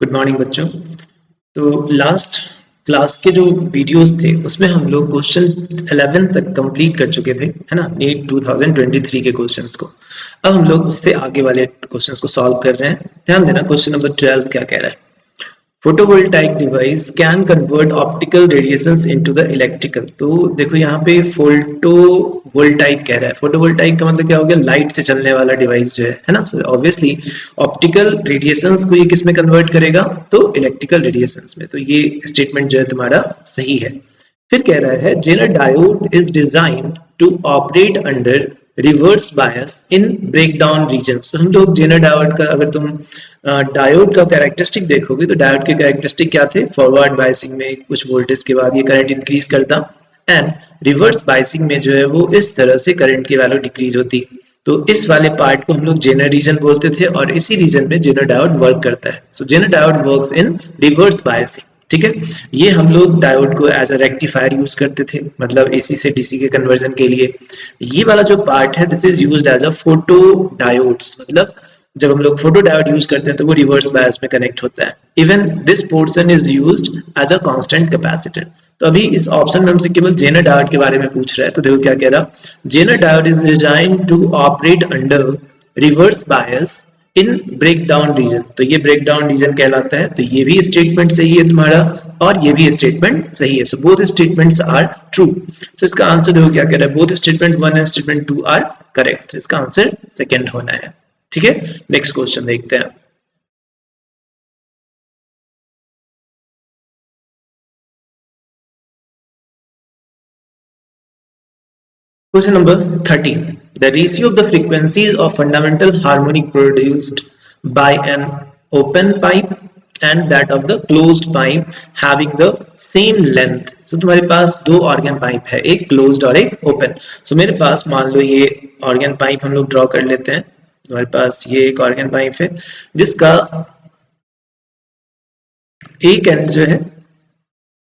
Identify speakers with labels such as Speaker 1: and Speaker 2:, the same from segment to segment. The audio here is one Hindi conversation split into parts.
Speaker 1: गुड मॉर्निंग बच्चों। तो लास्ट क्लास के जो वीडियोस थे उसमें हम लोग क्वेश्चन 11 तक कंप्लीट कर चुके थे, है ना, नीट 2023 के क्वेश्चंस को। अब हम लोग उससे आगे वाले क्वेश्चंस को सॉल्व कर रहे हैं। ध्यान देना, क्वेश्चन नंबर 12 क्या कह रहा है। Photovoltaic device can convert optical radiations into the electrical. तो देखो यहाँ पे फोटोवोल्टाइक कह रहा है। फोटोवोल्टाइक का मतलब क्या हो गया? लाइट से चलने वाला डिवाइस जो है ना। सो ऑब्वियसली ऑप्टिकल रेडिएशंस को ये किस में कन्वर्ट करेगा? तो इलेक्ट्रिकल रेडिएशंस में। तो ये स्टेटमेंट जो है तुम्हारा सही है। फिर कह रहा है zener diode is designed to operate under reverse bias in breakdown region. तो हम लोग जेनर डायोड का, अगर तुम डायोड का कैरेक्टरिस्टिक देखोगे तो डायोड के कैरेक्टरिस्टिक क्या थे? फॉरवर्ड बायसिंग में कुछ वोल्टेज के बाद ये करंट इंक्रीज करता, एंड रिवर्स बायसिंग में जो है वो इस तरह से करंट की वैल्यू डिक्रीज होती। तो इस वाले पार्ट को हम लोग जेनर रीजन बोलते थे और इसी रीजन में जेनर डायोड वर्क करता है। So zener diode works in reverse biasing. ठीक है, ये हम लोग डायोड को एज अ रेक्टिफायर यूज करते थे, मतलब एसी से डीसी के कन्वर्जन के लिए। ये वाला जो पार्ट है this is used as a photodiodes, मतलब जब हम लोग फोटो डायोड यूज करते हैं तो वो रिवर्स बायस में कनेक्ट होता है। Even this portion is used as a constant capacitor. तो अभी इस ऑप्शन में हमसे केवल जेनर डायोड के बारे में पूछ रहा है। तो देखो क्या कह रहा, zener diode is design to operate under reverse bias in breakdown region. तो ये ब्रेक डाउन रीजन कहलाता है। तो ये भी स्टेटमेंट सही है तुम्हारा और ये भी स्टेटमेंट सही है। So both statements are true. So इसका आंसर देखो क्या कह रहा है, both statement 1 and statement 2 are correct. इसका आंसर सेकंड होना है। ठीक है, नेक्स्ट क्वेश्चन देखते हैं। Question number 13. The ratio of the frequencies of fundamental harmonic produced by an open pipe and that of the closed pipe having the same length. So तुम्हारे पास दो ऑर्गन पाइप है, एक क्लोज्ड और एक ओपन। So मेरे पास मान लो ये ऑर्गन पाइप हम लोग ड्रॉ कर लेते हैं। हमारे पास ये एक ऑर्गन पाइप है जिसका एक एंड जो है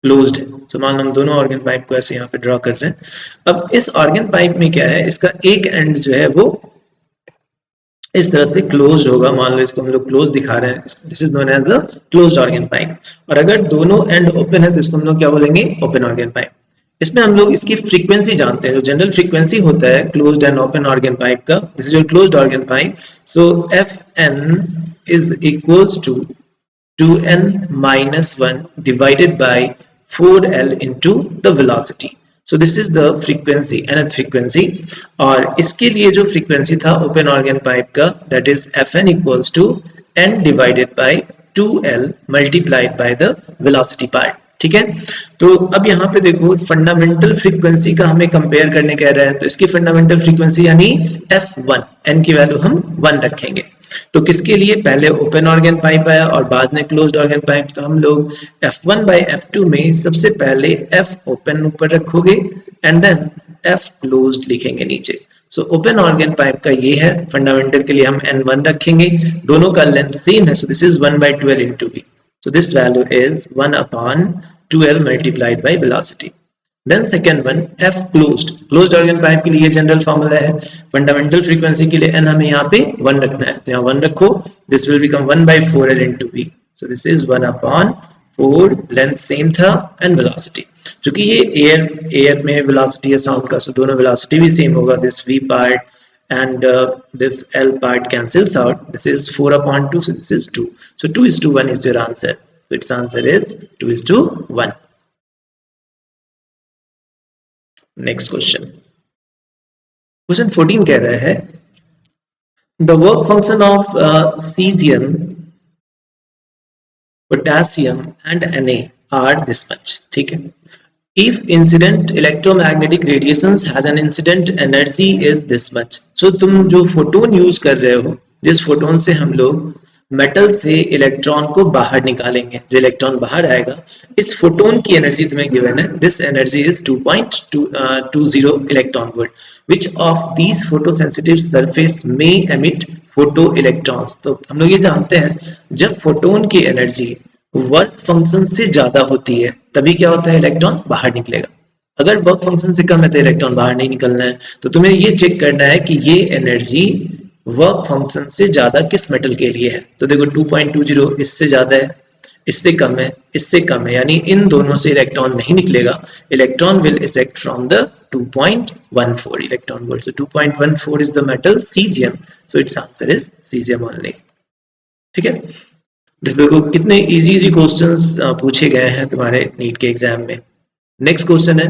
Speaker 1: क्लोज्ड है। तो मान लो हम दोनों ऑर्गन पाइप को ऐसे यहाँ पे ड्रॉ कर रहे हैं। अब इस ऑर्गन पाइप में क्या है, इसका एक एंड जो है वो इस तरह से क्लोज्ड होगा। मान लो इसको हम लोग क्लोज दिखा रहे हैं, this is known as the closed organ pipe. और अगर दोनों एंड ओपन है तो इसको हम लोग क्या बोलेंगे? Open organ pipe. इसमें हम लोग इसकी फ्रीक्वेंसी जानते हैं, जो जनरल फ्रीक्वेंसी होता है closed and open organ pipe का, this is your closed organ pipe. So F N is equals to 2n minus 1 divided by 4l into the velocity. So this is the frequency, nth frequency. और इसके लिए जो frequency था open organ pipe का, that is fn equals to n divided by 2l multiplied by the velocity part. ठीक है, तो अब यहाँ पे देखो फंडामेंटल फ्रीक्वेंसी का हमें कंपेयर करने कह रहा है। तो इसकी फंडामेंटल फ्रीक्वेंसी यानी f1, n की वैल्यू हम 1 रखेंगे। तो किसके लिए? पहले ओपन ऑर्गन पाइप आया और बाद में क्लोज्ड ऑर्गन पाइप। तो हम लोग f1 by f2 में सबसे पहले f ओपन ऊपर रखोगे एंड देन f क्लोज्ड लिखेंगे नीचे। सो ओपन ऑर्गन पाइप का ये है, फंडामेंटल के लिए हम n1 रखेंगे, दोनों का लेंथ सेम है। सो this is 1 by 12 into v. So this value is 1 upon 2l multiplied by velocity. Then second one, f closed. Closed organ pipe के लिए जनरल फॉर्मूला है, फंडामेंटल फ्रीक्वेंसी के लिए n हमें यहाँ पे 1 रखना है। तो यहाँ 1 रखो, this will become 1 by 4l into v. So this is 1 upon 4, length same था, and velocity. चूंकि ये एयर में वेलोसिटी है साउंड का, सो दोनों वेलोसिटी भी सेम होगा। This v part and this L part cancels out. This is 4 upon 2, so this is 2. So 2 is to 1 is your answer. So its answer is 2 is to 1. Next question. Question 14 कह रहा है the work function of cesium, potassium and Na are this much. ठीक है, if incident electromagnetic radiations has an incident energy is this much. So तुम जो फोटोन यूज कर रहे हो, जिस फोटोन से हम लोग मेटल से इलेक्ट्रॉन को बाहर निकालेंगे, जो इलेक्ट्रॉन बाहर आएगा, इस फोटोन की एनर्जी तुम्हें गिवन है। This energy is 2.20 electron volt. Which of these photosensitive surface में एमिट फोटो इलेक्ट्रॉन्स। तो हम लोग ये जानते हैं जब फोटोन की एनर्जी वर्क फंक्शन से ज्यादा होती है तभी क्या होता है? इलेक्ट्रॉन बाहर निकलेगा। अगर वर्क फंक्शन से कम है तो इलेक्ट्रॉन बाहर नहीं निकलना है। तो तुम्हें ये चेक करना है कि ये एनर्जी वर्क फंक्शन से ज्यादा किस मेटल के लिए है। तो देखो 2.20 इससे ज्यादा है, इससे कम है, इससे कम है, यानी इन दोनों से इलेक्ट्रॉन नहीं निकलेगा. Electron will eject from the 2.14 electron volt. So 2.14 is the metal cesium. So its answer is cesium only. ठीक है. देखो कितने इजी क्वेश्चंस पूछे गए हैं तुम्हारे नीट के एग्जाम में. नेक्स्ट क्वेश्चन है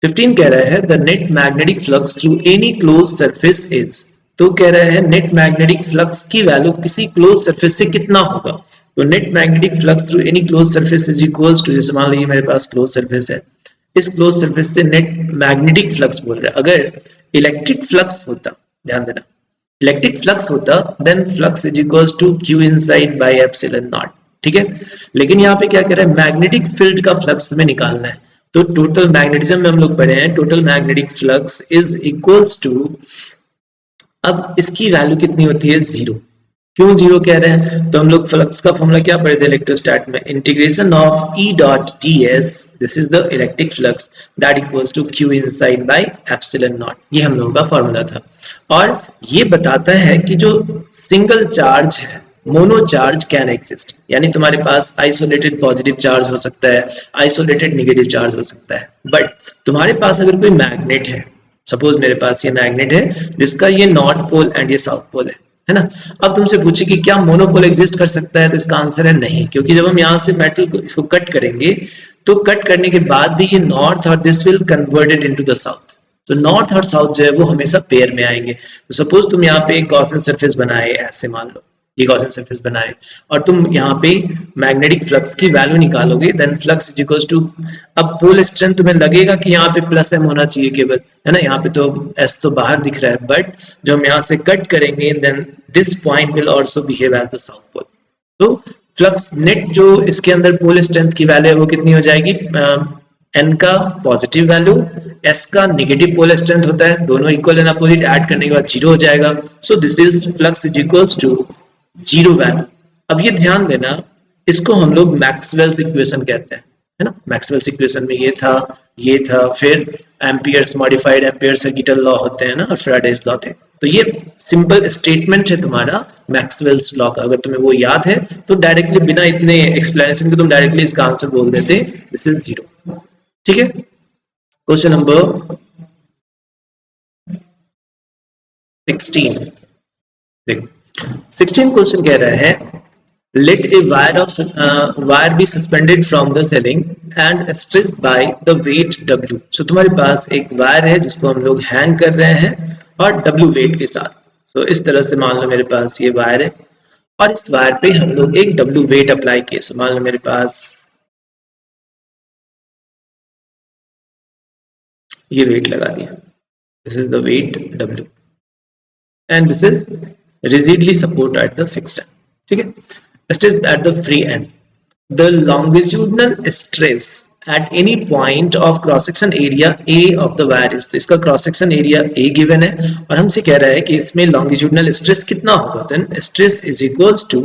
Speaker 1: 15 कह रहा है the net magnetic flux through any close surface is. तो कह रहा है नेट मैग्नेटिक फ्लक्स की वैल्यू किसी क्लोज सरफेस से कितना होगा. तो net magnetic flux through any close surface is equals to, जैसे मान लीजिए मेरे पास क्लोज सरफेस है, इस क्लोज सरफेस से नेट मैग्नेटिक फ्लक्स बोल रहा है. अगर इलेक्ट्रिक फ्लक्स होता, ध्यान देना, इलेक्ट्रिक फ्लक्स होता then flux is equals to q inside by epsilon naught. ठीक है. लेकिन यहाँ पे क्या कह रहा है, मैग्नेटिक फील्ड का फ्लक्स में निकालना है. तो टोटल मैग्नेटिज्म में हम लोग पढ़े हैं, total magnetic flux is equals to, अब इसकी वैल्यू कितनी होती है, 0. क्यों 0 कह रहे हैं, तो हम लोग फ्लक्स का फॉर्मूला क्या पढ़े थे इलेक्ट्रोस्टैट में, integration of E dot ds, this is the electric flux that equals to q inside by epsilon naught. ये हम लोगों का फॉर्मूला था. और ये बताता है कि जो सिंगल चार्ज है, मोनो चार्ज कैन एग्जिस्ट, यानी तुम्हारे पास आइसोलेटेड पॉजिटिव चार्ज हो सकता है, आइसोलेटेड नेगेटिव चार्ज हो सकता है. बट तुम्हारे पास अगर कोई मैग्नेट है, सपोज मेरे पास ये मैग्नेट है जिसका ये नॉर्थ पोल एंड ये साउथ पोल है ना. अब तुमसे पूछे कि क्या मोनोपोल एग्जिस्ट कर सकता है, तो इसका आंसर है नहीं, क्योंकि जब हम यहाँ से मेटल को इसको कट करेंगे तो कट करने के बाद भी ये नॉर्थ और this will converted into the south. तो नॉर्थ और साउथ जो है वो हमेशा पेयर में आएंगे. तो सपोज तुम यहाँ पे एक गॉसियन सरफेस बनाए, ऐसे मान लो ये गॉसियन सरफेस बनाए, और तुम यहाँ पे मैग्नेटिक फ्लक्स की वैल्यू निकालोगे, then flux is equals to, अब पोल स्ट्रेंथ तुम्हें लगेगा कि यहाँ पे प्लस m होना चाहिए केवल, है ना, यहाँ पे तो s तो बाहर दिख रहा है, बट जो हम यहाँ से कट करेंगे then this point will also behave as the south pole. तो फ्लक्स नेट जो इसके अंदर पोल स्ट्रेंथ की वैल्यू है वो कितनी हो जाएगी, n का पॉजिटिव वैल्यू, s का नेगेटिव पोल स्ट्रेंथ होता है, दोनों इक्वल एंड अपोजिट, ऐड करने के बाद 0 हो जाएगा. So this is flux is equals to 0 value. अब ये ध्यान देना, इसको हम लोग मैक्सवेल्स इक्वेशन कहते हैं, है ना. मैक्सवेल्स इक्वेशन में ये था, फिर amperes, modified ampere circuital law होते हैं ना, और फैराडेज लॉ थे. तो ये सिंपल स्टेटमेंट है तुम्हारा मैक्सवेल्स लॉ का. अगर तुम्हें वो याद है तो डायरेक्टली बिना इतने एक्सप्लेनेशन के तुम डायरेक्टली इसका आंसर बोल देते, दिस इज 0. ठीक है. क्वेश्चन नंबर 16 देखो. 16 क्वेश्चन कह रहा है let a wire be suspended from the ceiling and stretched by the weight W. so तुम्हारे पास एक वायर है जिसको हम लोग हैंग कर रहे हैं और W वेट के साथ. so इस तरह से मान लो मेरे पास ये वायर है और इस वायर पे हम लोग एक W वेट अप्लाई किए. so मान लो मेरे पास ये वेट लगा दिया, this is the weight W and this is rigidly support at the fixed end. ठीक है. Stress at the free end. The longitudinal stress at any point of cross section area A of the wire is. तो इसका cross section area A given है और हमसे कह रहा है कि इसमें longitudinal stress कितना होगा. Then stress is equals to,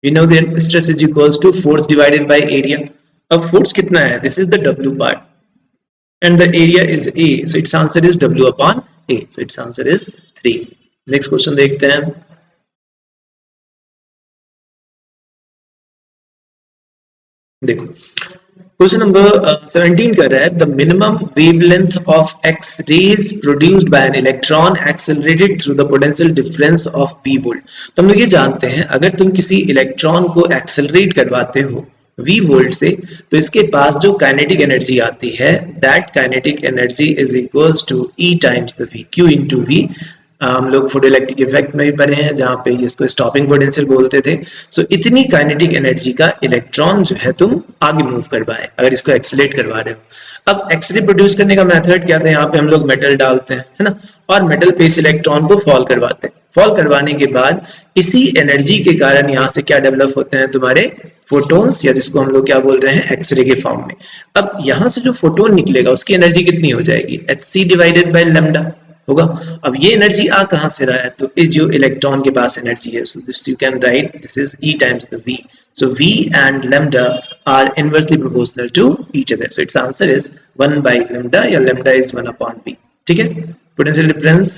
Speaker 1: you know that stress is equals to force divided by area. अब force कितना है, this is the W part and the area is A, so its answer is W upon A, so its answer is 3. Next question देखते हैं. देखो क्वेश्चन नंबर 17 कर रहा है the minimum wavelength of X rays produced by an electron accelerated through the potential difference of v volt. तो हम लोग ये जानते हैं अगर तुम किसी इलेक्ट्रॉन को एक्सेलरेट करवाते हो v वोल्ट से तो इसके पास जो काइनेटिक एनर्जी आती है that kinetic energy is equals to e times the v, q into v. हम लोग फोटोइलेक्ट्रिक इफेक्ट में भी पढ़े हैं जहां पे इसको स्टॉपिंग पोटेंशियल बोलते थे. सो इतनी काइनेटिक एनर्जी का इलेक्ट्रॉन जो है तुम आगे मूव करवाए अगर इसको एक्सीलरेट करवा रहे हो. अब एक्सरे प्रोड्यूस करने का मेथड क्या था, यहाँ पे हम लोग मेटल डालते हैं, है ना, और मेटल पे इस इलेक्ट्रॉन को फॉल करवाते हैं. फॉल करवाने के बाद इसी एनर्जी के कारण यहाँ से क्या डेवलप होते हैं तुम्हारे फोटोन्स, या जिसको हम लोग क्या बोल रहे हैं एक्सरे के फॉर्म में. अब यहाँ से जो फोटोन निकलेगा उसकी एनर्जी कितनी हो जाएगी, hc डिवाइडेड बाय लैम्डा होगा. अब ये एनर्जी आ कहां से रहा है, तो इस जो इलेक्ट्रॉन के पास एनर्जी है, so this you can write this is E times the V. So V and lambda are inversely proportional to each other. So its answer is 1 by lambda, या lambda is 1 upon V. ठीक है. Potential difference,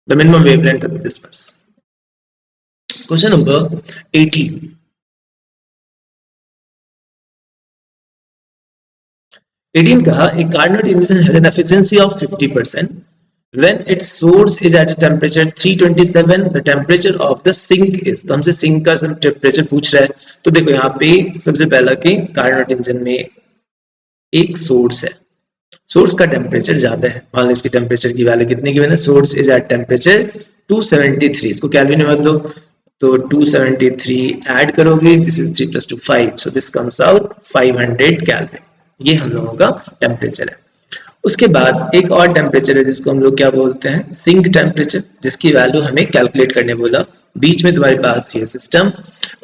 Speaker 1: the minimum wavelength of this bus. Question number 18. 18 कहा a Carnot engine has an efficiency of 50%. When its source is at a temperature 327, the temperature of the sink is. तो हमसे सिंक का टेम्परेचर पूछ रहा है. तो देखो यहाँ पे सबसे पहला कि कार्नोट इंजन में एक सोर्स है, सोर्स का टेम्परेचर ज्यादा है. मान लो इसकी टेम्परेचर की वैल्यू कितनी गिवन है, सोर्स इज एट टेम्परेचर 273. इसको केल्विन में बदलो तो 273 ऐड करोगे, this is 3 + 2 5, so this comes out 500 kelvin. ये हम लोगों का टेम्परेचर है. उसके बाद एक और टेम्परेचर है जिसको हम लोग क्या बोलते हैं, सिंक टेम्परेचर, जिसकी वैल्यू हमें कैलकुलेट करने बोला. बीच में तुम्हारे पास ये सिस्टम,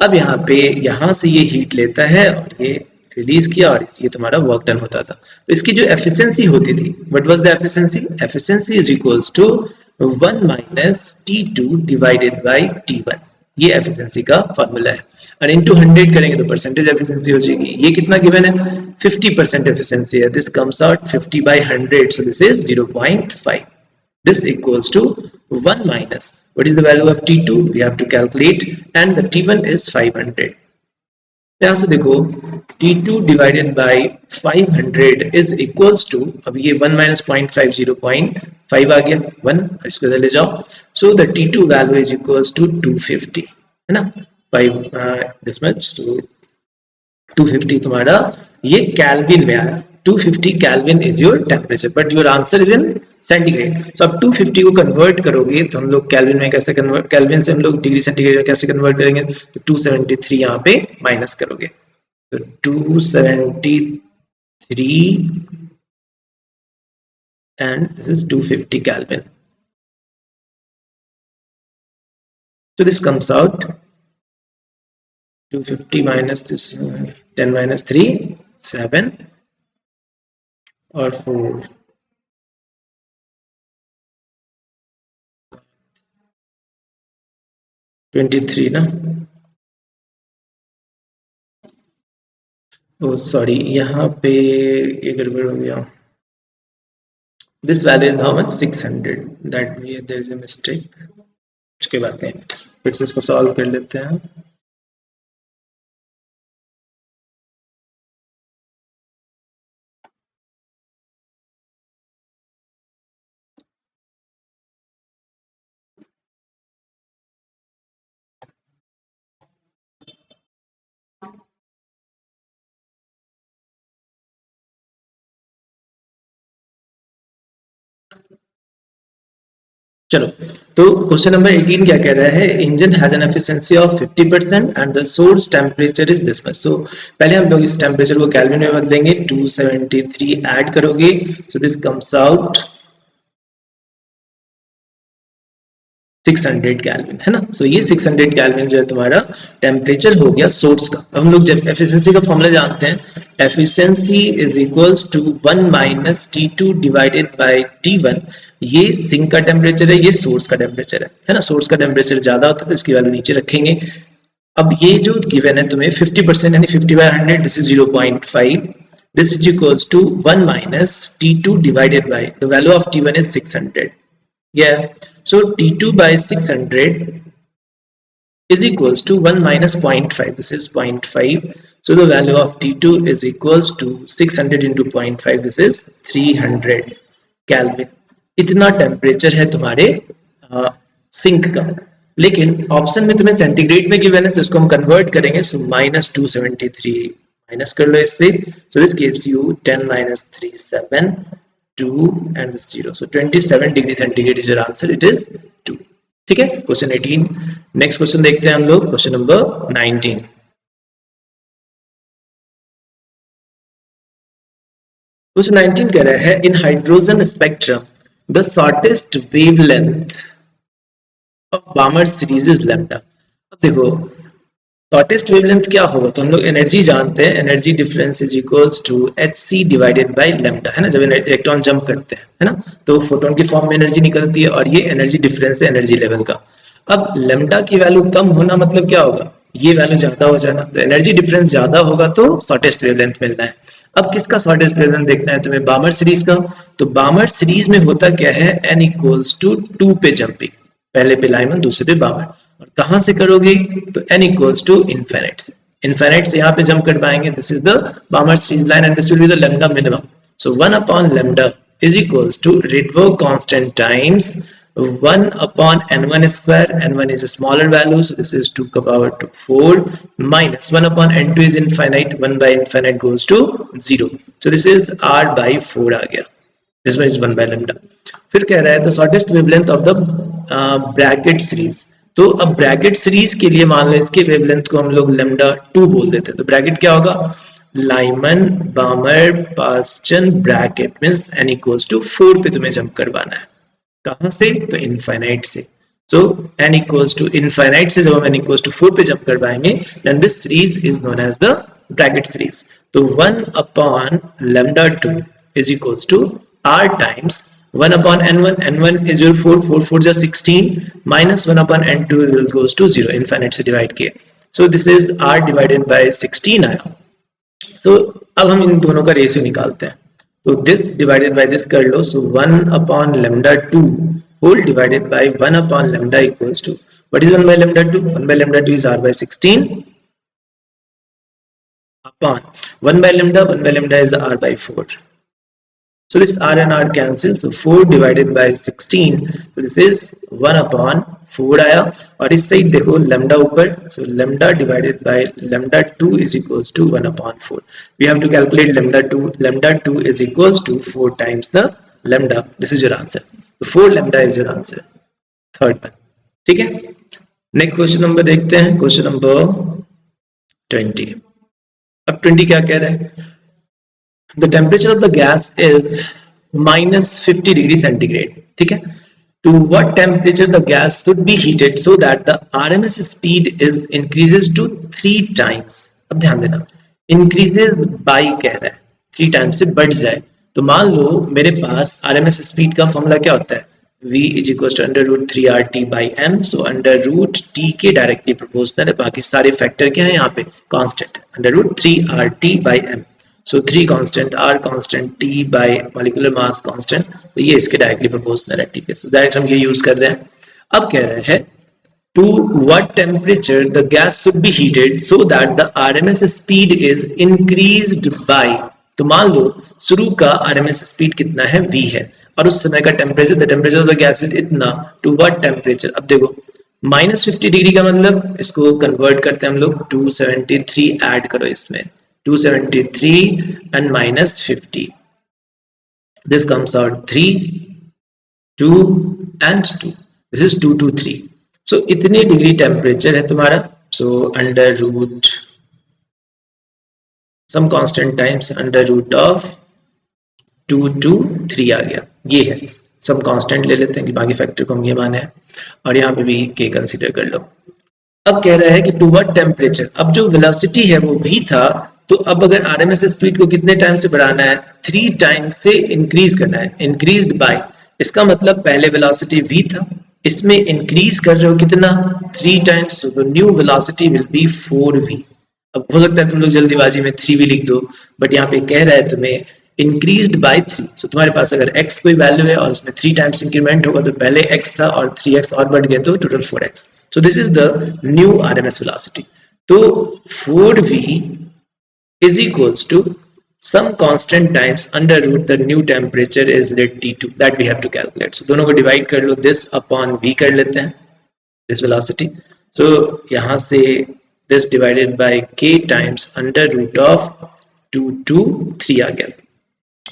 Speaker 1: अब यहाँ पे यहाँ से ये हीट लेता है और ये रिलीज किया और ये तुम्हारा वर्क डन होता था. तो इसकी जो एफिशिएंसी होती थी, what was the efficiency, efficiency is equals to 1 - T2 divided by T1. ये एफिशिएंसी का फॉर्मूला है. और इनटू 100 करेंगे तो परसेंटेज एफिशिएंसी हो जाएगी. ये कितना गिवन है, 50% efficiency है. This comes out 50 by 100, so this is 0.5. This equals to 1 minus, what is the value of T2, we have to calculate, and the T1 is 500. यहाँ से देखो T2 divided by 500 is equals to, अब ये 1 minus 0.5 0.5 आ गया 1, इसको इधर ले जाओ. So the T2 value is equals to 250, है ना, 5 this much, so 250 तुम्हारा ये कैल्विन में आया. 250 Kelvin is your temperature, but your answer is in centigrade. So अब 250 को कन्वर्ट करोगे तो हम लोग कैल्विन में कैसे कन्वर्ट, कैल्विन से हम लोग डिग्री सेंटीग्रेड में कैसे कन्वर्ट करेंगे, तो 273 यहाँ पे माइनस करोगे, तो 273 and this is 250 kelvin. So this comes out 250 minus this 10 minus 3 7 और 4 23 ना. ओ सॉरी, यहाँ पे ये गड़बड़ हो गया. This value is how much, 600. That there is a mistake. उसके बाद में फिर से इसको सॉल्व कर लेते हैं. चलो, तो क्वेश्चन नंबर 18 क्या कह रहा है, engine has an efficiency of 50% and the source temperature is this much. So पहले हम लोग इस टेम्परेचर को केल्विन में बदलेंगे, 273 ऐड करोगे, so this comes out 600 kelvin, है ना. सो ये 600 केल्विन जो है तुम्हारा टेम्परेचर हो गया सोर्स का. अब हम लोग जब एफिशिएंसी का फॉर्मूला जानते हैं, efficiency is equals to 1 minus T2 divided by T1. ये सिंक का टेम्परेचर है, ये सोर्स का टेम्परेचर है ना. सोर्स का टेम्परेचर ज्यादा होता है तो इसकी वैल्यू नीचे रखेंगे. अब ये जो गिवन है तुम्हें 50% यानी 50 by 100, this is 0.5. This is equals to 1 minus T2 divided by the value of T1 is 600. Yeah, so T2 by 600 is equals to 1 minus 0.5. This is 0.5. So the value of T2 is equals to 600 into 0.5. This is 300 Kelvin. इतना टेम्परेचर है तुम्हारे सिंक का. लेकिन ऑप्शन में तुम्हें सेंटीग्रेड में गिवन है, so इसको हम कन्वर्ट करेंगे. सो माइनस 273 माइनस कर लो इससे. सो this gives you 10 minus 3 7 2 and this 0. So 27 degree centigrade is your answer. It is 2. ठीक है, क्वेश्चन 18. नेक्स्ट क्वेश्चन देखते हैं हम लोग, क्वेश्चन नंबर 19. क्वेश्चन 19 कह रहा है, in hydrogen spectrum the shortest wavelength of Balmer series is lambda. अब देखो शॉर्टेस्ट वेवलेंथ क्या होगा, तो हम लोग एनर्जी जानते हैं, energy difference is equals to hc divided by lambda, है ना. जब इलेक्ट्रॉन जंप करते हैं, है ना, तो फोटोन की फॉर्म में एनर्जी निकलती है और ये एनर्जी डिफरेंस है एनर्जी लेवल का. अब लैम्डा की वैल्यू कम होना मतलब क्या होगा, ये वैल्यू ज्यादा हो जाना. तो एनर्जी डिफरेंस ज्यादा होगा तो शॉर्टेस्ट वेवलेंथ मिलना है. अब किसका शॉर्टेस्ट वेवलेंथ देखना है तुम्हें, बामर सीरीज का. तो बामर सीरीज में होता क्या है, n इक्वल्स टू 2 पे जंपिंग, पहले पे लाइमन दूसरे पे बामर. और कहां से करोगे, तो n इक्वल्स टू इनफिनिट से, इनफिनिट से यहाँ पे जंप कर पाएंगे. This is the bound series line and this will be the lambda minimum. So 1 upon lambda is equals to Rydberg constant times 1 upon n1 square. N1 is a smaller value, so this is 2 to the power to 4 minus 1 upon n2 is infinite. 1 by infinite goes to 0. So this is r by 4 आ गया. This one is 1 by lambda. फिर कह रहा है the shortest wavelength of the bracket series. तो अब ब्रैकेट सीरीज के लिए मान लो इसके वेवलेंथ को हम लोग लैम्डा 2 बोल देते हैं. तो ब्रैकेट क्या होगा, Lyman Balmer Paschen bracket means n equals to 4 पे तुम्हें जंप करवाना है. कहां से, तो इनफाइनाइट से. सो n इक्वल्स टू इनफाइनाइट से जब हम n इक्वल्स टू 4 पे जंप करवाएंगे then this series is known as the bracket series. तो 1 upon lambda 2 is equals to r times 1 upon n1, n1 is your 4, 4 4 just 16 minus 1 upon n2 will goes to 0, infinite से divide किए. So this is r divided by 16 आया. So अब हम इन दोनों का रेशियो निकालते हैं. तो this divided by this कर लो. So 1 upon lambda 2 whole divided by 1 upon lambda equals to, what is 1 by lambda 2? 1 by lambda 2 is r by 16 upon 1 by lambda is r by 4. So this r and r cancel. So 4 divided by 16. So this is 1 upon 4 आया. और इस साइड देखो lambda ऊपर. So lambda divided by lambda 2 is equals to 1 upon 4. We have to calculate lambda 2. Lambda 2 is equals to 4 times the lambda. This is your answer. So 4 lambda is your answer. Third one. ठीक है. नेक्स्ट क्वेश्चन नंबर देखते हैं. Question number 20. अब 20 क्या कह रहा है, the temperature of the gas is minus 50 degree centigrade. ठीक है. To what temperature the gas should be heated so that the RMS speed is increases to 3 times. अब ध्यान देना, increases by कह रहा है, 3 times से बढ़ जाए. तो मान लो मेरे पास RMS speed का फॉर्मूला क्या होता है, V is equals to under root 3 RT by M. So under root T के डायरेक्टली प्रोपोर्शनल है, बाकी सारे फैक्टर क्या है यहाँ पे कांस्टेंट है, under root 3 RT by M. So 3 constant, R constant, T by molecular mass constant, तो ये इसके डायरेक्टली प्रोपोर्शनल है. ठीक है. So डायरेक्ट हम ये यूज कर रहे हैं. अब कह रहे हैं to what temperature the gas should be heated so that the RMS speed is increased by. तो मान लो शुरू का RMS स्पीड कितना है, V है, और उस समय का temperature, the temperature of the gas is इतना. टू व्हाट टेम्परेचर, अब देखो माइनस 50 डिग्री का मतलब इसको कन्वर्ट करते हैं हम लोग, 273 ऐड करो इसमें, 273 and minus 50. This comes out 3, 2 and 2. This is 223. So इतने डिग्री टेम्परेचर है तुम्हारा. So under root some constant times under root of 223 आ गया. ये है some constant ले लेते हैं कि बाकी फैक्टर को हम ये माने हैं, और यहाँ पे भी k कंसीडर कर लो. अब कह रहा है कि टू व्हाट टेम्परेचर, अब जो वेलोसिटी है वो v था, तो अब अगर आरएमएस स्पीड को कितने टाइम से बढ़ाना है, 3 टाइम्स से इंक्रीज करना है, इंक्रीज्ड बाय. इसका मतलब पहले वेलोसिटी v था, इसमें इंक्रीज कर रहे हो कितना, 3 times. So the new velocity will be 4v. अब हो सकता है तुम लोग जल्दीबाजी में 3v लिख दो, बट यहाँ पे कह रहा है तुम्हें इंक्रीज्ड बाय 3. सो तुम्हारे पास अगर x कोई वैल्यू है और उसमें 3 टाइम्स इंक्रीमेंट होगा, तो पहले x था और 3x और बढ़ गया, तो total 4x. So this is the new RMS velocity. So 4v is equals to some constant times under root the new temperature is let T2, that we have to calculate. So दोनों को divide कर लो, this upon v कर लेते हैं, this velocity. So यहाँ से this divided by k times under root of 2 to 3 आ गया.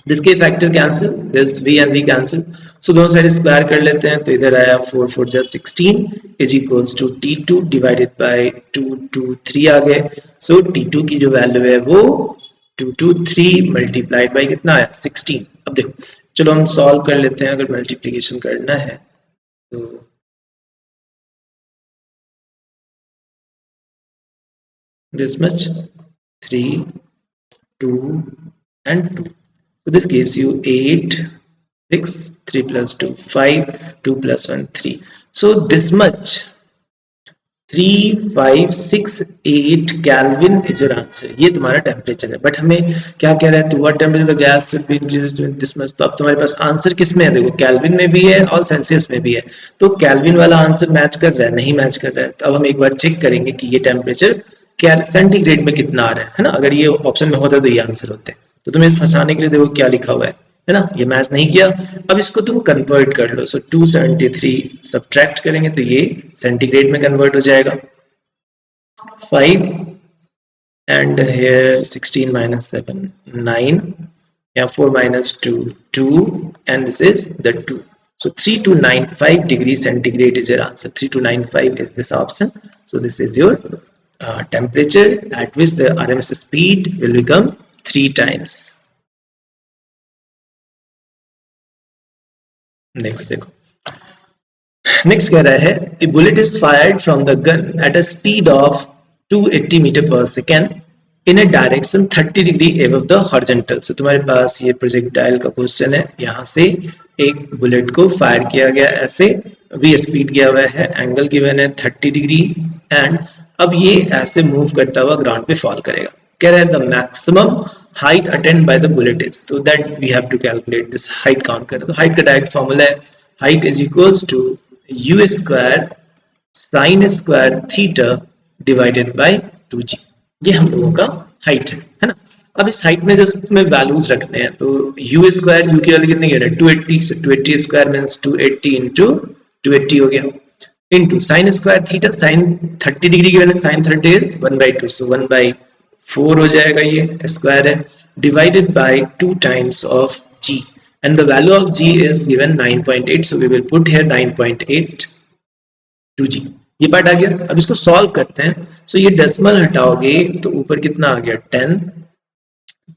Speaker 1: This k factor cancel, this v and v cancel. So दोनों साइड स्क्वायर कर लेते हैं, तो इधर आया 4 4 just 16 is equals to T2 divided by 2 2 3 आ गए. So T2 की जो वैल्यू है वो 223 मल्टीप्लाइड बाई कितना आया, 16. अब देखो चलो हम सॉल्व कर लेते हैं, अगर मल्टीप्लीकेशन करना है तो this much 3 2 and 2. So this gives you 8 6 3 plus 2 5 2 plus 1 3. So this much 3568 kelvin is your answer. ये तुम्हारा टेम्परेचर है, बट हमें क्या कह रहा है, to what temperature the gas should be increased to this much. तो अब तुम्हारे पास आंसर किस में है, देखो केल्विन में भी है और सेल्सियस में भी है, तो केल्विन वाला आंसर मैच कर रहा है, नहीं मैच कर रहा है। तो अब हम एक बार चेक करेंगे कि ये टेम्परेचर क्या सेंटीग्रेड में कितना आ रहा है ना। अगर ये ऑप्शन में होता तो ये आंसर होते। तो तुम्हें फंसाने के लिए देखो क्या लिखा हुआ है ना, ये मैच नहीं किया। अब इसको तुम कन्वर्ट कर लो, सो 273 सब्ट्रैक्ट करेंगे तो ये सेंटीग्रेड में कन्वर्ट हो जाएगा 5, and here 16 minus 7 9, yeah, 4 minus 2 2, and this is the 2. So 3295 degrees centigrade is your answer. 3295 is this option. So this is your temperature at which the RMS speed will become 3 times. Next देखो, next कह रहा है a bullet is fired from the gun at a speed of 280 meter per second in a direction 30 degree above the horizontal. So तुम्हारे पास ये प्रोजेक्टाइल का क्वेश्चन है, यहाँ से एक बुलेट को फायर किया गया ऐसे, v स्पीड किया हुआ है, एंगल गिवन है 30 डिग्री, एंड अब ये ऐसे मूव करता हुआ ग्राउंड पे फॉल करेगा। कह रहा है the maximum height attained by the bullet is, तो that we have to calculate this height count करें। तो हाइट का डायरेक्ट फॉर्मूला है height is equals to u square sine square theta divided by 2g। ये हम लोगों का हाइट है ना। अब इस हाइट में जस्ट तुम्हें वैल्यूज रखने हैं, तो u स्क्वायर, u की वैल्यू कितनी है 280, so 280 स्क्वायर मींस 280 into 280 हो गया, into sine square theta, sine 30 degree की वैल्यू साइन 30 इज 1/2, so 1/4 हो जाएगा, ये स्क्वायर है, divided by 2 times of g, and the value of g is given 9.8, so we will put here 9.8 2g। ये पार्ट आ गया। अब इसको सॉल्व करते हैं। सो ये डेसिमल हटाओगे तो ऊपर कितना आ गया 10,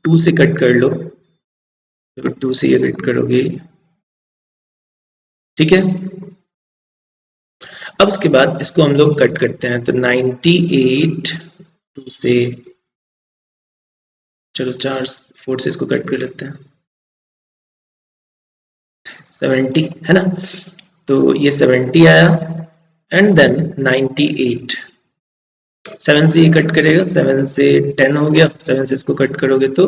Speaker 1: 2 से कट कर लो, तो 2 से ये कट करोगे, ठीक है। अब उसके बाद इसको हम लोग कट करते हैं, तो 98 2 से, चलो 4 से इसको कट कर लेते हैं, 70 है ना, तो ये 70 आया, एंड देन 98 7 से ये कट करेगा, 7 से 10 हो गया, 7 से इसको कट करोगे तो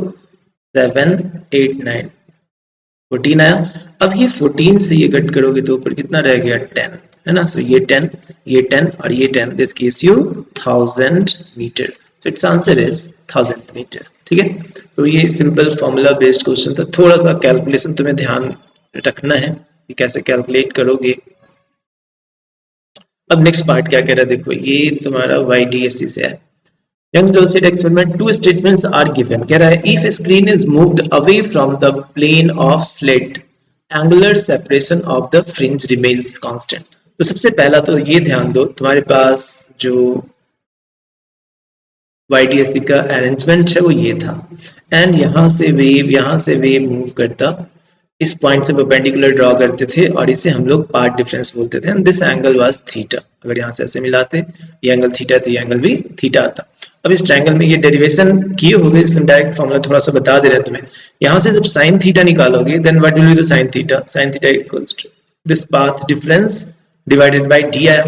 Speaker 1: 7 8 9 14 आया। अब ये 14 से ये कट करोगे तो ऊपर कितना रह गया 10 है ना, सो ये 10 ये 10 और ये 10, this gives you 1000 metre, so its answer is 1000 metre, ठीक है। तो ये सिंपल फॉर्मूला बेस्ड क्वेश्चन था, थोड़ा सा कैलकुलेशन तुम्हें ध्यान रखना है कि कैसे कैलकुलेट करोगे। अब नेक्स्ट पार्ट क्या कह रहा है, देखो ये तुम्हारा YDSC से है। Young's Dulcet experiment, two statements are given। कह रहा है if screen is moved away from the plane of slit, angular separation of the fringe remains constant। तो सबसे पहला तो ये ध्यान दो, तुम्हारे पास जो YDSC का अरेंजमेंट है वो ये था, एंड यहाँ से वेव मूव करता, इस पॉइंट से परपेंडिकुलर ड्रॉ करते थे और इसे हम लोग पार्ट डिफरेंस बोलते थे, and this angle was theta. अगर यहाँ से ऐसे मिलाते ये एंगल थीटा तो ये एंगल भी थीटा आता। अब इस ट्रायंगल में ये डेरिवेशन किए होंगे, इसका डायरेक्ट फॉर्मूला थोड़ा सा बता दे रहा है तुम्हें। यहाँ से जब साइन थीटा निकालोगे then what will be the sine theta equals to this path difference divided by D आया,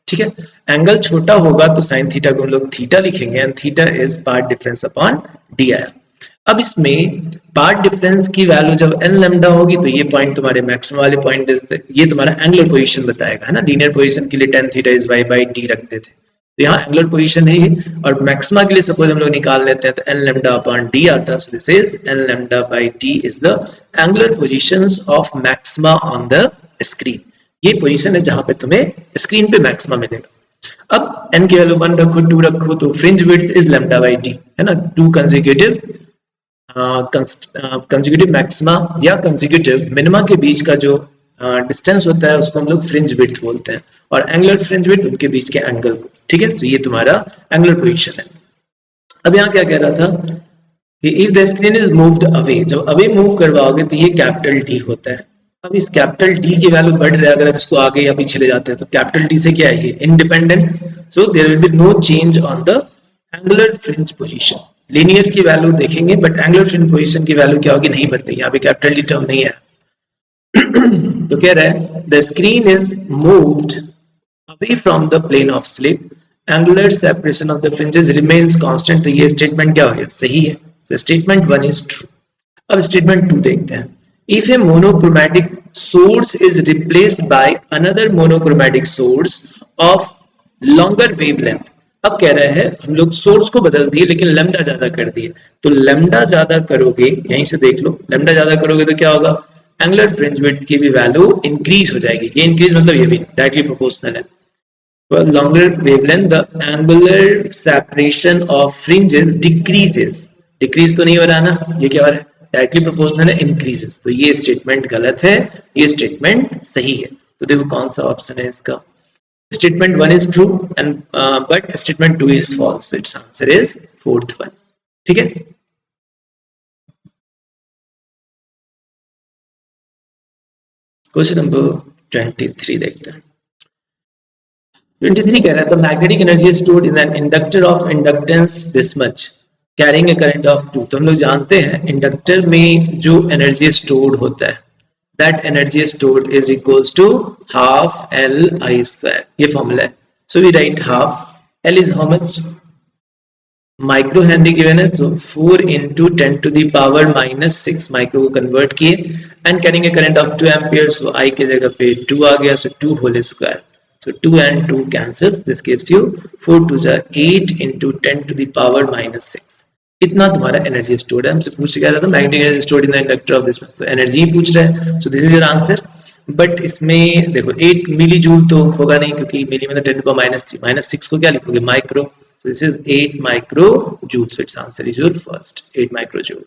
Speaker 1: ठीक है। एंगल छोटा होगा तो साइन थीटा को हम लोग थीटा लिखेंगे, and theta is path difference upon D आया। अब इसमें पार्ट डिफरेंस की वैल्यू जब n लैम्डा होगी तो ये पॉइंट तुम्हारे मैक्सिमम वाले पॉइंट देते, ये तुम्हारा एंगुलर पोजीशन बताएगा है ना। लीनियर पोजीशन के लिए tan theta is y by d रखते थे, तो यहाँ एंगुलर पोजीशन है ये, और मैक्सिमा के लिए सपोज हम लोग निकाल लेते हैं तो n लैम्डा अपॉन d आता, सो this is n lambda by d is the angular positions of maxima on the screen. ये पोजीशन है जहां पे तुम्हें स्क्रीन पे मैक्सिमा मिलेगा। अब n की वैल्यू 1 रखो 2 रखो, तो fringe width is lambda by d है ना, 2 कंसेक्यूटिव कंसेक्यूटिव मैक्सिमा या कंसेक्यूटिव मिनिमा के बीच का जो डिस्टेंस होता है उसको हम लोग फ्रिंज विड्थ बोलते हैं, और एंगुलर फ्रिंज विड्थ उनके बीच के एंगल को, ठीक है। तो ये तुम्हारा एंगुलर पोजीशन है। अब यहाँ क्या कह रहा था कि if the screen is moved away, जब अवे मूव करवाओगे तो ये कैपिटल D होता है। अब इस कैपिटल D की वैल्यू बढ़ रहा है, अगर हम इसको आगे या पीछे ले जाते हैं तो कैपिटल D से क्या है ये independent, so there will be no change on the angular fringe position. Linear की वैल्यू देखेंगे बट एंगुलर फ्रिंज पोजीशन की वैल्यू क्या होगी नहीं बताई, यहाँ पे कैपिटल D टर्म नहीं है। तो कह रहा है the screen is moved away from the plane of slip, angular separation of the fringes remains constant. तो ये स्टेटमेंट क्या हो गया, सही है. तो स्टेटमेंट 1 इज ट्रू. अब स्टेटमेंट 2 देखते हैं. If a monochromatic source is replaced by another monochromatic source of longer wavelength. अब कह रहे हैं हम लोग सोर्स को बदल दिए लेकिन लैम्डा ज्यादा कर दिए. तो लैम्डा ज्यादा करोगे, यहीं से देख लो, लैम्डा ज्यादा करोगे तो क्या होगा, एंगुलर फ्रिंज विड्थ की भी वैल्यू इंक्रीज हो जाएगी. ये इंक्रीज मतलब ये भी डायरेक्टली प्रोपोर्शनल है. For longer wavelength, the angular separation of fringes decreases. Decrease तो नहीं हो रहा ना, ये क्या हो रहा है, डायरेक्टली प्रोपोर्शनल है, increases. तो ये स्टेटमेंट गलत है, ये स्टेटमेंट सही है. तो देखो कौन सा ऑप्शन है इसका. Statement 1 is true and but statement 2 is false. So its answer is fourth one. ठीक है. क्वेश्चन नंबर 23 देखते हैं. 23 कह रहा है the magnetic energy is stored in an inductor of inductance this much carrying a current of 2. तो हम लोग जानते हैं इंडक्टर में जो एनर्जी स्टोर्ड होता है, that energy stored is equals to half L I square. ये फॉर्मूला है. So we write half. L is how much? Micro Henry given है, तो 4 into 10 to the power minus 6 micro को कन्वर्ट किए and carrying a current of 2 ampere. So I की जगह पे 2 आ गया, सो 2 whole square. So 2 and 2 cancels. This gives you 4 to the 8 into 10 to the power minus 6. इतना तुम्हारा एनर्जी स्टोर्ड है. हमसे पूछ क्या रहा था, magnetic energy stored in the inductor of this much. तो एनर्जी ही पूछ रहा है. सो this is your answer. But इसमें देखो 8 मिली जूल तो होगा नहीं, क्योंकि मिली में 10 को -3, -6 को क्या लिखोगे, micro. So this is 8 microjoule. So its answer is your first 8 microjoule.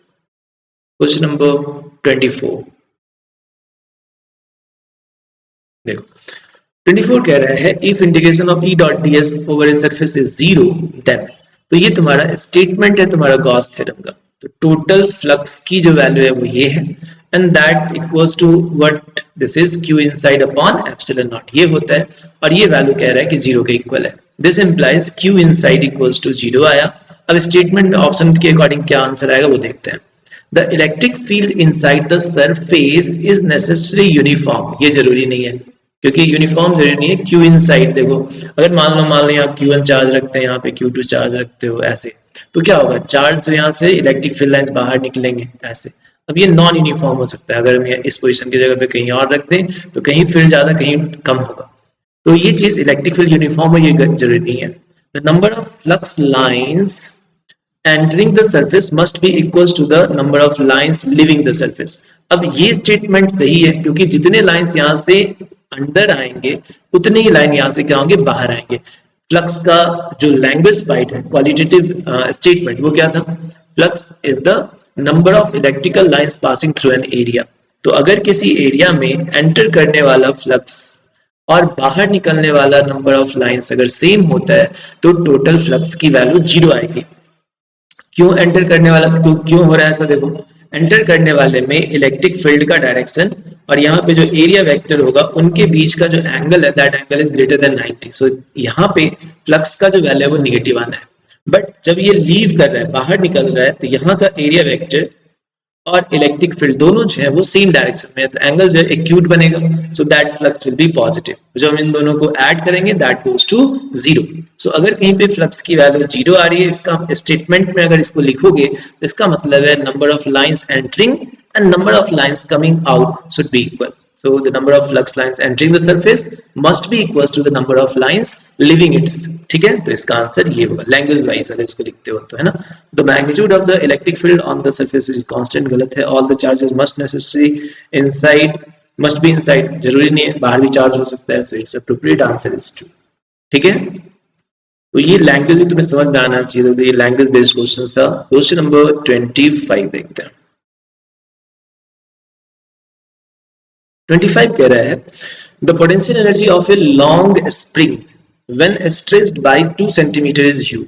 Speaker 1: Question number 24. देखो 24 कह रहा है if integration of E dot ds over a surface is 0 then. तो ये तुम्हारा स्टेटमेंट है तुम्हारा गॉस थ्योरम का. तो टोटल फ्लक्स की जो वैल्यू है वो ये है and that equals to what, this is q inside upon epsilon naught. ये होता है और ये वैल्यू कह रहा है कि 0 के इक्वल है. This implies q inside equals to 0 आया. अब स्टेटमेंट में ऑप्शन के अकॉर्डिंग क्या आंसर आएगा वो देखते हैं. The electric field inside the surface is necessary uniform. ये जरूरी नहीं है, क्योंकि यूनिफॉर्म जरूरी नहीं है. क्यू इन साइड देखो, अगर मान लो यहाँ Q1 चार्ज रखते हैं, यहाँ पे Q2 चार्ज रखते हो ऐसे, तो क्या होगा, चार्ज यहाँ से इलेक्ट्रिक फील्ड लाइंस बाहर निकलेंगे ऐसे. अब ये नॉन यूनिफॉर्म हो सकता है. अगर हम इस पोजीशन की जगह पे कहीं और रख दें तो कहीं फील्ड ज्यादा कहीं कम होगा. तो ये चीज इलेक्ट्रिक फील्ड यूनिफॉर्म है, ये जरूरी नहीं है. The number of flux lines entering the surface must be equals to the number of lines leaving the surface. अब ये स्टेटमेंट सही है, क्योंकि जितने लाइंस यहाँ से अंदर आएंगे उतने ही लाइन यहाँ से क्या होंगे, बाहर आएंगे. फ्लक्स का जो लैंग्वेज बाइट है, क्वालिटेटिव स्टेटमेंट, वो क्या था, flux is the number of electrical lines passing through an area. तो अगर किसी एरिया में एंटर करने वाला फ्लक्स और बाहर निकलने वाला नंबर ऑफ लाइंस अगर सेम होता है तो टोटल फ्लक्स की वैल्यू 0 आएगी. क्यों एंटर करने वाला, तो क्यों हो रहा है ऐसा, देखो एंटर करने वाले में इलेक्ट्रिक फील्ड का डायरेक्शन और यहाँ पे जो एरिया वेक्टर होगा उनके बीच का जो एंगल है, that angle is greater than 90. सो यहाँ पे फ्लक्स का जो वैल्यू है वो निगेटिव आना है. बट जब ये लीव कर रहा है, बाहर निकल रहा है, तो यहाँ का एरिया वेक्टर और इलेक्ट्रिक फील्ड दोनों जो है वो सेम डायरेक्शन में है, तो एंगल जो है एक्यूट बनेगा. So that flux will be positive. जब हम इन दोनों को ऐड करेंगे दैट गोज टू 0. सो अगर कहीं पे फ्लक्स की वैल्यू 0 आ रही है, इसका स्टेटमेंट में अगर इसको लिखोगे तो इसका मतलब है number of lines entering and number of lines coming out should be equal. So the number of flux lines entering the surface must be equals to the number of lines leaving it. ठीक है, तो इसका आंसर ये होगा. लैंग्वेज वाइज अगर इसको लिखते हो तो, है ना. The magnitude of the electric field on the surface is constant. गलत है. All the charges must necessary inside, must be inside. जरूरी नहीं है, बाहर भी चार्ज हो सकता है. So its appropriate answer is 2. ठीक है, तो ये लैंग्वेज भी तुम्हें समझ में आना चाहिए. तो ये लैंग्वेज बेस्ड क्वेश्चन था. क्वेश्चन नंबर 25 देखते हैं. 25 कह रहा है the potential energy of a long spring when stressed by 2 centimetre is U.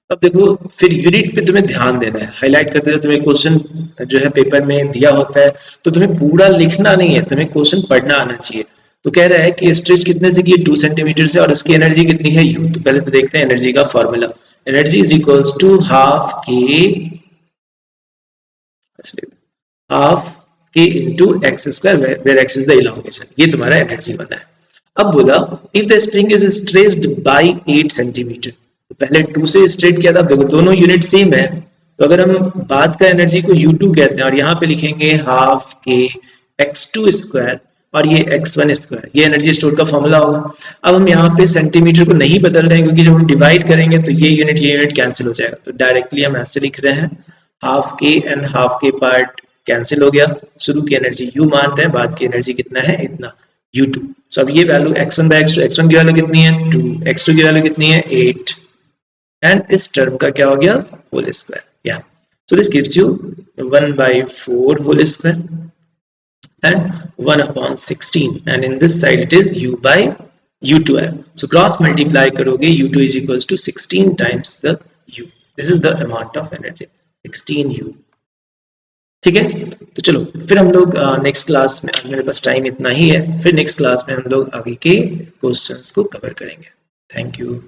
Speaker 1: अब देखो फिर यूनिट पे तुम्हें ध्यान देना है. हाईलाइट करते हुए तुम्हें क्वेश्चन जो है पेपर में दिया होता है, तो तुम्हें पूरा लिखना नहीं है, तुम्हें क्वेश्चन पढ़ना आना चाहिए. तो कह रहा है कि स्ट्रेस कितने से की, 2 सेंटीमीटर से, और उसकी एनर्जी कितनी है, यू. तो पहले तो देखते हैं एनर्जी का formula. Energy is equals to half के into x square where x is the elongation. ये तुम्हारा एनर्जी बना है. अब बोला if the spring is stressed by 8 centimetre, तो पहले 2 से स्ट्रेट किया था, दोनों यूनिट सेम है, तो अगर हम बाद का एनर्जी को U2 कहते हैं और यहाँ पे लिखेंगे हाफ के x2 स्क्वायर और ये x1 स्क्वायर, ये एनर्जी स्टोर का फॉर्मूला होगा। अब हम यहाँ पे सेंटीमीटर को नहीं बदल रहे हैं क्योंकि जब हम डिवाइड करेंगे तो ये यूनिट कैंसिल हो जाएगा, तो डायरेक्टली हम ऐसे लिख रहे हैं हाफ के एंड हाफ के पार्ट कैंसिल हो गया, शुरू की एनर्जी U मान रहे हैं, बाद की एनर्जी कितना है, इतना U2। सो अब ये value x1 bye x2, x1 की वैल्यू कितनी है 2, x2 की वैल्यू कितनी है 8, एंड इस टर्म का क्या हो गया होल स्क्वायर, या so this gives you 1/4 whole square and 1/16, and in this side it is U2 है, so क्रॉस मल्टीप्लाई करोगे U2 is equals to 16 times the U, this is the amount of energy 16U। ठीक है, तो चलो फिर हम लोग नेक्स्ट क्लास में, मेरे पास टाइम इतना ही है, फिर नेक्स्ट क्लास में हम लोग आगे के क्वेश्चंस को कवर करेंगे। Thank you.